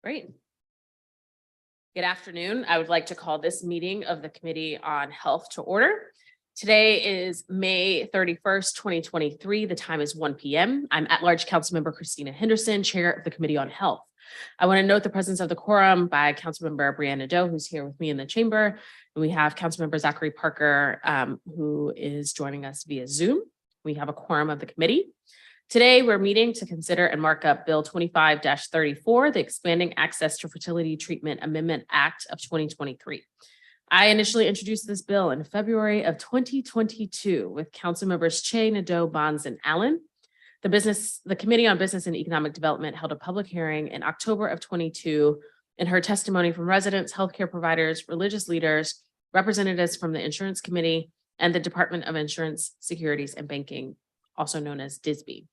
Great. Good afternoon. I would like to call this meeting of the Committee on Health to order. Today is May 31st, 2023. The time is 1 p.m. I'm at-large Councilmember Christina Henderson, Chair of the Committee on Health. I want to note the presence of the quorum by Councilmember Brianna Doe, who's here with me in the chamber. And we have Councilmember Zachary Parker, who is joining us via Zoom. We have a quorum of the committee. Today, we're meeting to consider and mark up Bill 25-34, the Expanding Access to Fertility Treatment Amendment Act of 2023. I initially introduced this bill in February of 2022 with Council members Che, Nadeau, Bonds, and Allen. The Committee on Business and Economic Development held a public hearing in October of 22 and heard testimony from residents, healthcare providers, religious leaders, representatives from the Insurance Committee, and the Department of Insurance, Securities, and Banking, also known as DSBE.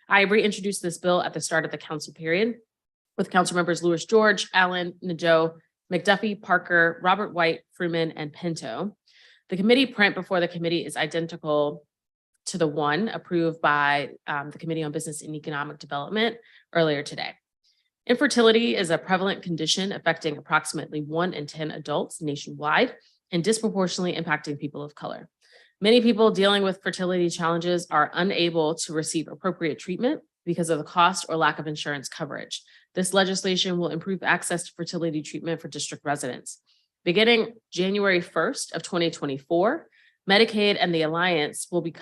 I reintroduced this bill at the start of the council period with council members Louis George, Allen, Nadeau, McDuffie, Parker, Robert White, Fruman, and Pinto. The committee print before the committee is identical to the one approved by the Committee on Business and Economic Development earlier today. Infertility is a prevalent condition affecting approximately 1 in 10 adults nationwide and disproportionately impacting people of color. Many people dealing with fertility challenges are unable to receive appropriate treatment because of the cost or lack of insurance coverage. This legislation will improve access to fertility treatment for district residents. Beginning January 1st of 2024, Medicaid and the Alliance will be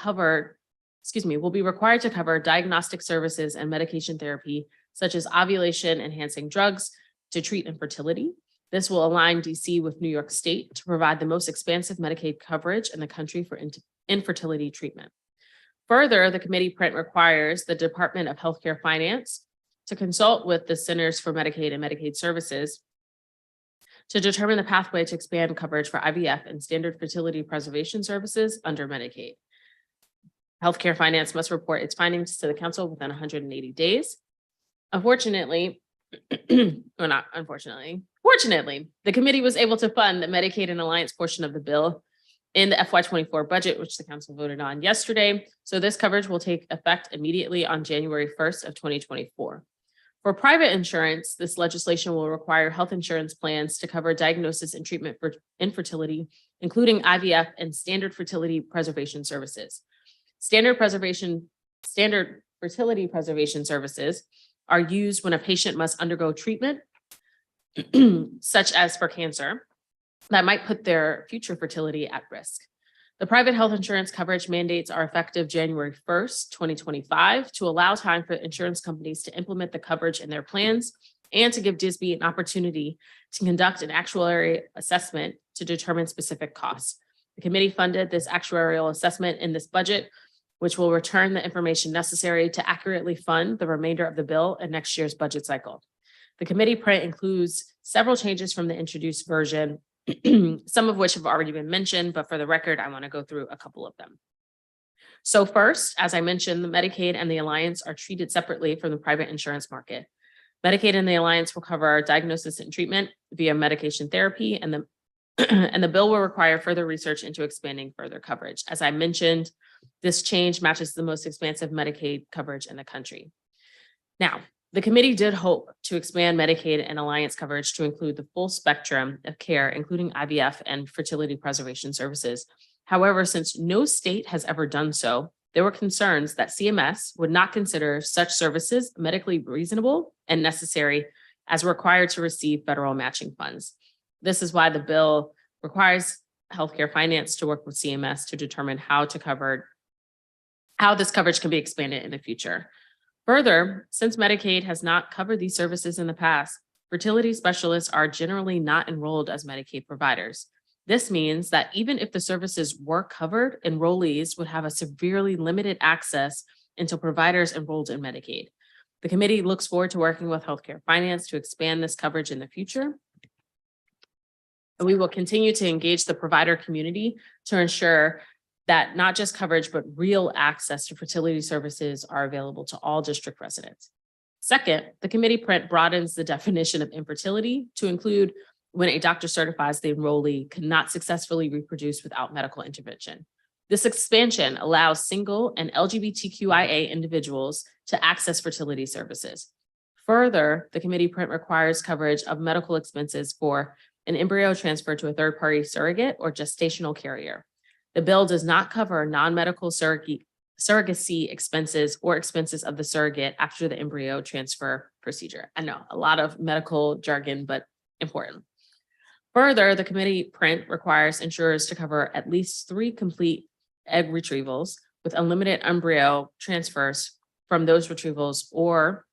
required to cover diagnostic services and medication therapy, such as ovulation enhancing drugs to treat infertility. This will align DC with New York State to provide the most expansive Medicaid coverage in the country for infertility treatment. Further, the committee print requires the Department of Healthcare Finance to consult with the Centers for Medicaid and Medicaid Services to determine the pathway to expand coverage for IVF and standard fertility preservation services under Medicaid. Healthcare Finance must report its findings to the council within 180 days. Fortunately, the committee was able to fund the Medicaid and Alliance portion of the bill in the FY24 budget, which the council voted on yesterday. So this coverage will take effect immediately on January 1st of 2024. For private insurance, this legislation will require health insurance plans to cover diagnosis and treatment for infertility, including IVF and standard fertility preservation services. Standard fertility preservation services are used when a patient must undergo treatment, such as for cancer, that might put their future fertility at risk. The private health insurance coverage mandates are effective January 1st, 2025, to allow time for insurance companies to implement the coverage in their plans and to give DSBE an opportunity to conduct an actuarial assessment to determine specific costs. The committee funded this actuarial assessment in this budget, which will return the information necessary to accurately fund the remainder of the bill in next year's budget cycle. The committee print includes several changes from the introduced version, some of which have already been mentioned, but for the record, I want to go through a couple of them. So first, as I mentioned, the Medicaid and the Alliance are treated separately from the private insurance market. Medicaid and the Alliance will cover diagnosis and treatment via medication therapy, and the bill will require further research into expanding further coverage. As I mentioned, this change matches the most expansive Medicaid coverage in the country. Now, the committee did hope to expand Medicaid and Alliance coverage to include the full spectrum of care, including IVF and fertility preservation services. However, since no state has ever done so, there were concerns that CMS would not consider such services medically reasonable and necessary as required to receive federal matching funds. This is why the bill requires Healthcare Finance to work with CMS to determine how this coverage can be expanded in the future. Further, since Medicaid has not covered these services in the past, fertility specialists are generally not enrolled as Medicaid providers. This means that even if the services were covered, enrollees would have a severely limited access until providers enrolled in Medicaid. The committee looks forward to working with Healthcare Finance to expand this coverage in the future. And we will continue to engage the provider community to ensure that not just coverage, but real access to fertility services are available to all district residents. Second, the committee print broadens the definition of infertility to include when a doctor certifies the enrollee cannot successfully reproduce without medical intervention. This expansion allows single and LGBTQIA individuals to access fertility services. Further, the committee print requires coverage of medical expenses for an embryo transfer to a third-party surrogate or gestational carrier. The bill does not cover non-medical surrogacy expenses or expenses of the surrogate after the embryo transfer procedure. I know a lot of medical jargon, but important. Further, the committee print requires insurers to cover at least 3 complete egg retrievals with unlimited embryo transfers from those retrievals or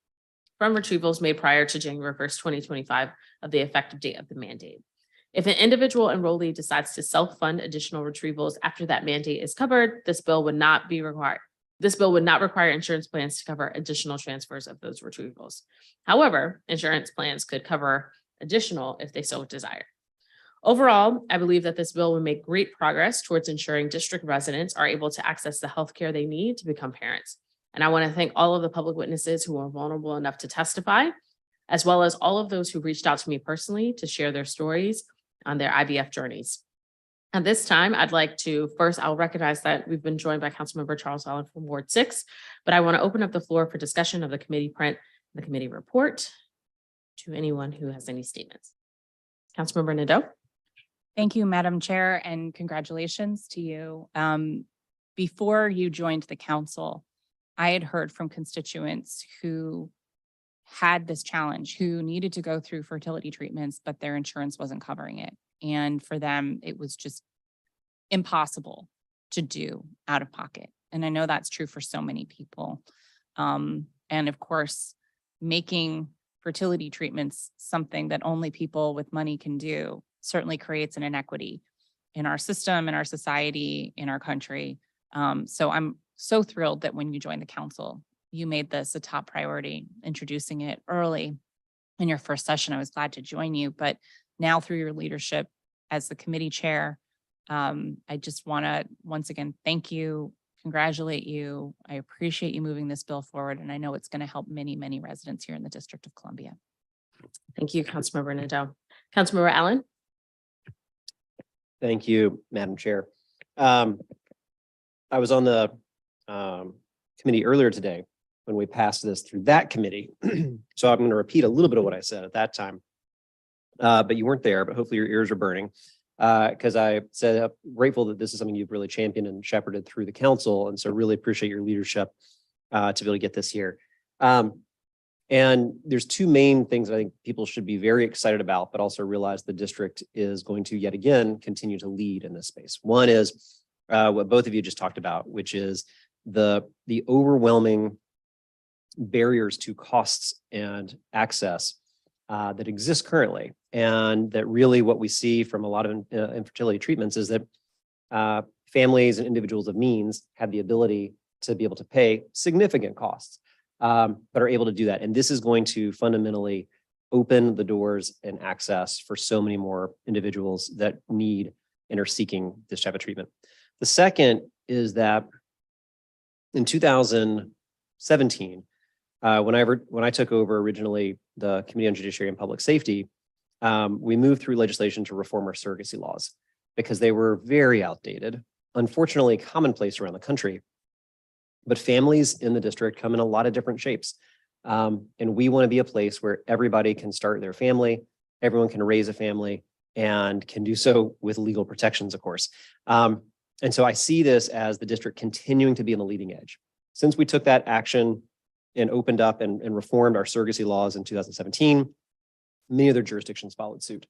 from retrievals made prior to January 1st, 2025 of the effective date of the mandate. If an individual enrollee decides to self-fund additional retrievals after that mandate is covered, this bill would not require insurance plans to cover additional transfers of those retrievals. However, insurance plans could cover additional if they so desire. Overall, I believe that this bill will make great progress towards ensuring district residents are able to access the healthcare they need to become parents. And I want to thank all of the public witnesses who were vulnerable enough to testify, as well as all of those who reached out to me personally to share their stories on their IVF journeys. At this time, I'd like to first, I'll recognize that we've been joined by Councilmember Charles Allen from Ward 6, but I want to open up the floor for discussion of the committee print, the committee report to anyone who has any statements. Councilmember Nadeau. Thank you, Madam Chair, and congratulations to you. Before you joined the council, I had heard from constituents who had this challenge, who needed to go through fertility treatments, but their insurance wasn't covering it. And for them, it was just impossible to do out of pocket. And I know that's true for so many people. And of course, making fertility treatments something that only people with money can do certainly creates an inequity in our system, in our society, in our country. So I'm so thrilled that when you joined the council, you made this a top priority, introducing it early in your first session. I was glad to join you, but now through your leadership as the committee chair, I just want to once again thank you, congratulate you. I appreciate you moving this bill forward, and I know it's going to help many, many residents here in the District of Columbia. Thank you, Councilmember Nadeau. Councilmember Allen. Thank you, Madam Chair. I was on the committee earlier today when we passed this through that committee. So I'm going to repeat a little bit of what I said at that time. But you weren't there, but hopefully your ears are burning. Because I said I'm grateful that this is something you've really championed and shepherded through the council. And so really appreciate your leadership to be able to get this here. And there's 2 main things that I think people should be very excited about, but also realize the district is going to yet again continue to lead in this space. One is what both of you just talked about, which is the overwhelming barriers to costs and access that exist currently. And that really what we see from a lot of infertility treatments is that families and individuals of means have the ability to be able to pay significant costs, but are able to do that. And this is going to fundamentally open the doors and access for so many more individuals that need and are seeking this type of treatment. The second is that in 2017, when I took over originally the Committee on Judiciary and Public Safety, we moved through legislation to reform our surrogacy laws because they were very outdated, unfortunately commonplace around the country. But families in the district come in a lot of different shapes. And we want to be a place where everybody can start their family, everyone can raise a family, and can do so with legal protections, of course. And so I see this as the district continuing to be on the leading edge. Since we took that action and opened up and reformed our surrogacy laws in 2017, many other jurisdictions followed suit.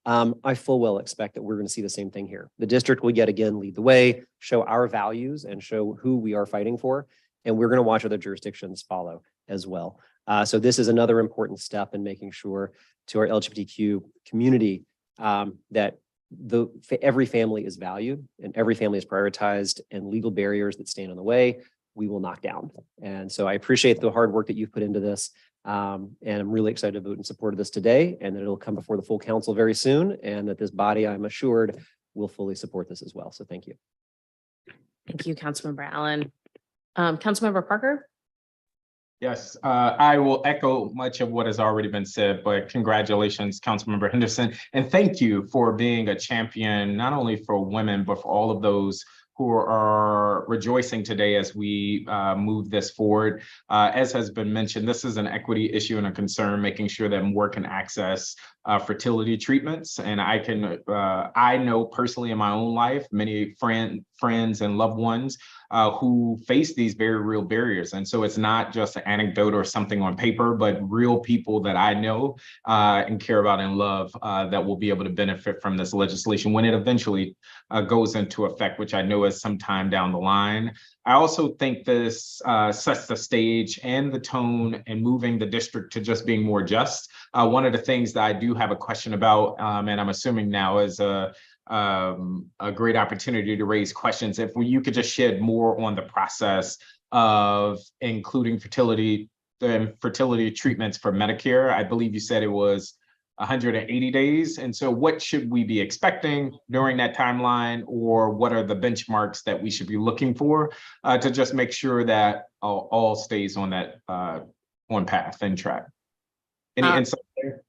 I full well expect that we're going to see the same thing here. The district will yet again lead the way, show our values and show who we are fighting for. And we're going to watch other jurisdictions follow as well. So this is another important step in making sure to our LGBTQ community that every family is valued and every family is prioritized, and legal barriers that stand in the way, we will knock down. And so I appreciate the hard work that you've put into this. And I'm really excited to vote in support of this today, and that it'll come before the full council very soon, and that this body, I'm assured, will fully support this as well. So thank you. Thank you, Councilmember Allen. Councilmember Parker. Yes, I will echo much of what has already been said, but congratulations, Councilmember Henderson. And thank you for being a champion, not only for women, but for all of those who are rejoicing today as we move this forward. As has been mentioned, this is an equity issue and a concern, making sure that more can access fertility treatments. And I know personally in my own life, many friends and loved ones who face these very real barriers. And so it's not just an anecdote or something on paper, but real people that I know and care about and love that will be able to benefit from this legislation when it eventually goes into effect, which I know is some time down the line. I also think this sets the stage and the tone and moving the district to just being more just. One of the things that I do have a question about, and I'm assuming now is a great opportunity to raise questions. If you could just shed more on the process of including fertility treatments for Medicare. I believe you said it was 180 days. And so what should we be expecting during that timeline, or what are the benchmarks that we should be looking for to just make sure that all stays on that on path and track? Any insight there?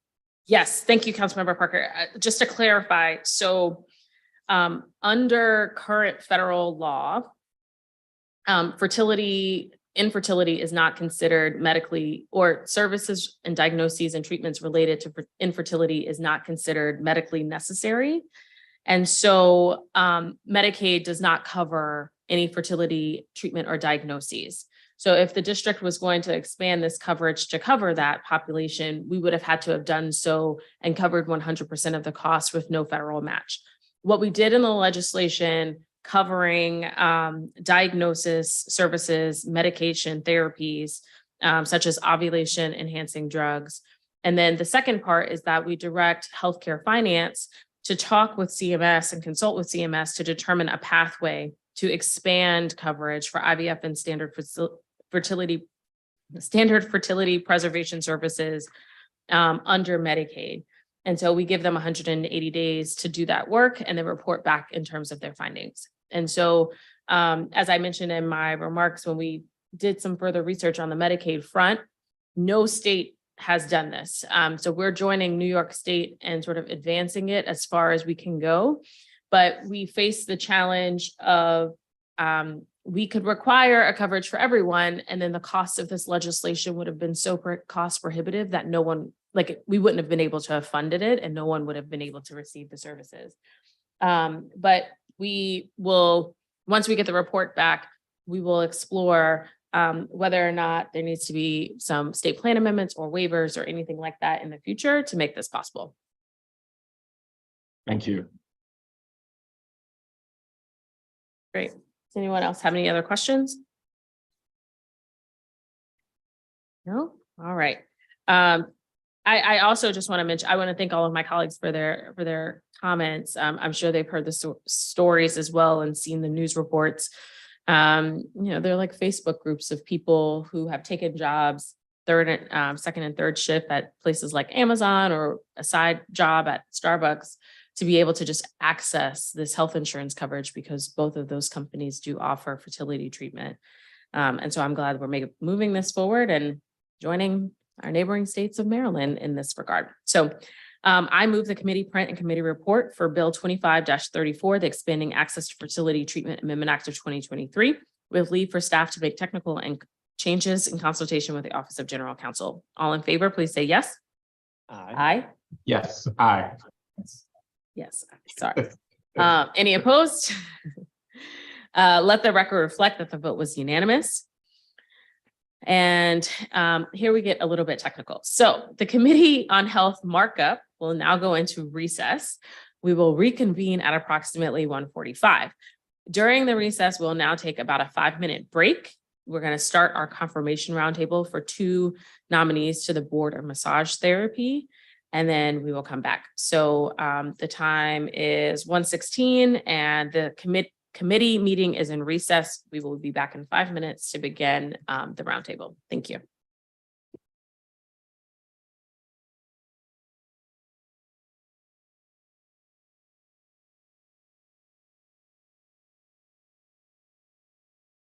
Yes, thank you, Councilmember Parker. Just to clarify, so under current federal law, infertility is not considered medically, or services and diagnoses and treatments related to infertility is not considered medically necessary. And so Medicaid does not cover any fertility treatment or diagnoses. So if the district was going to expand this coverage to cover that population, we would have had to have done so and covered 100% of the cost with no federal match. What we did in the legislation covering diagnosis services, medication, therapies, such as ovulation enhancing drugs. And then the second part is that we direct healthcare finance to talk with CMS and consult with CMS to determine a pathway to expand coverage for IVF and standard fertility preservation services under Medicaid. And so we give them 180 days to do that work and then report back in terms of their findings. And so, as I mentioned in my remarks, when we did some further research on the Medicaid front, no state has done this. So we're joining New York State and sort of advancing it as far as we can go. But we face the challenge of we could require a coverage for everyone, and then the cost of this legislation would have been so cost prohibitive that no one, we wouldn't have been able to have funded it, and no one would have been able to receive the services. But we will, once we get the report back, we will explore whether or not there needs to be some state plan amendments or waivers or anything like that in the future to make this possible. Thank you. Great. Does anyone else have any other questions? No? All right. I also just want to mention, I want to thank all of my colleagues for their comments. I'm sure they've heard the stories as well and seen the news reports. They're like Facebook groups of people who have taken jobs, second and third shift at places like Amazon or a side job at Starbucks to be able to just access this health insurance coverage because both of those companies do offer fertility treatment. And so I'm glad we're moving this forward and joining our neighboring states of Maryland in this regard. So I move the committee print and committee report for Bill 25-34, the Expanding Access to Fertility Treatment Amendment Act of 2023, with leave for staff to make technical and changes in consultation with the Office of General Counsel. All in favor, please say yes. Aye. Aye. Yes, aye. Yes, sorry. Any opposed? Let the record reflect that the vote was unanimous. And here we get a little bit technical. So the Committee on Health markup will now go into recess. We will reconvene at approximately 1:45. During the recess, we'll now take about a 5-minute break. We're going to start our confirmation roundtable for 2 nominees to the Board of Massage Therapy, and then we will come back. So the time is 1:16 and the committee meeting is in recess. We will be back in 5 minutes to begin the roundtable. Thank you.